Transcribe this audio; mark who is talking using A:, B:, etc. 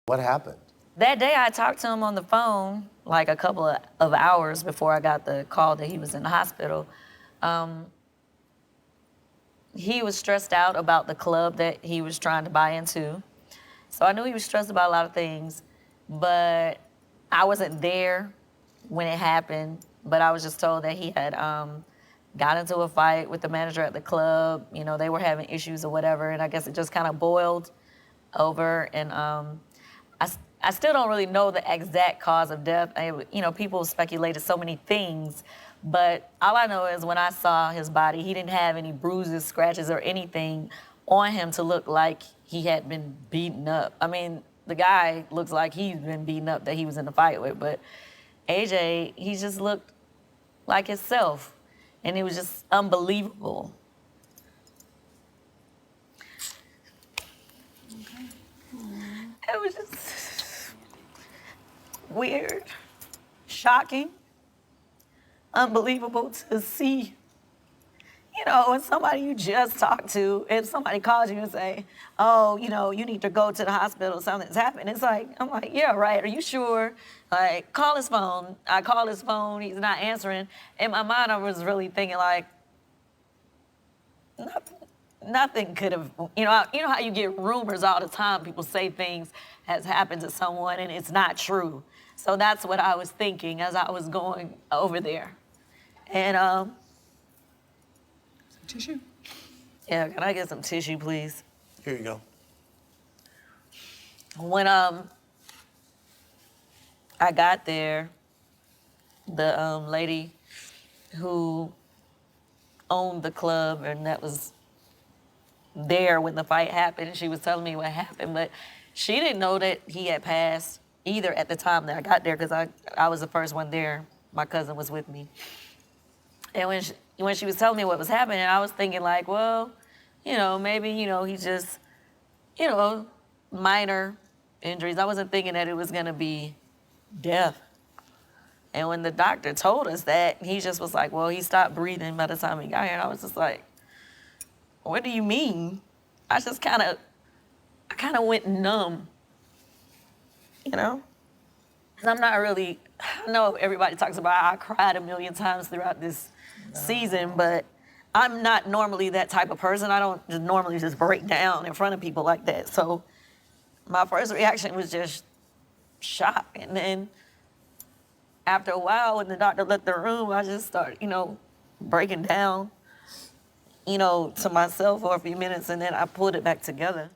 A: What happened?
B: That day I talked to him on the phone, like a couple of hours before I got the call that he was in the hospital. He was stressed out about the club that he was trying to buy into. So I knew he was stressed about a lot of things, but I wasn't there when it happened, but I was just told that he had got into a fight with the manager at the club. You know, they were having issues or whatever, and I guess it just kind of boiled over. And I still don't really know the exact cause of death. You know, people speculated so many things, but all I know is when I saw his body, he didn't have any bruises, scratches, or anything on him to look like he had been beaten up. I mean, the guy looks like he's been beaten up that he was in a fight with, but AJ, he just looked like himself, and it was just unbelievable. It was just weird, shocking, unbelievable to see. You know, when somebody you just talked to, and somebody calls you and say, oh, you know, you need to go to the hospital, something's happened. It's like, I'm like, yeah, right, are you sure? Like, call his phone. I call his phone, he's not answering. In my mind, I was really thinking like, nothing could have, you know how you get rumors all the time, people say things has happened to someone and it's not true. So that's what I was thinking as I was going over there. And
C: Tissue?
B: yeah, can I get some tissue, please?
A: Here you go.
B: When I got there, the lady who owned the club and that was there when the fight happened, she was telling me what happened, but she didn't know that he had passed either at the time that I got there, because I was the first one there. My cousin was with me. And when she was telling me what was happening, I was thinking like, well, you know, maybe, you know, he's just, you know, minor injuries. I wasn't thinking that it was gonna be death. And when the doctor told us that, he just was like, well, he stopped breathing by the time he got here. And I was just like, what do you mean? I kind of went numb, you know? Because I'm not really, I know everybody talks about I cried a million times throughout this season, but I'm not normally that type of person. I don't just normally just break down in front of people like that. So my first reaction was just shock. And then after a while, when the doctor left the room, I just started, you know, breaking down, you know, to myself for a few minutes, and then I pulled it back together.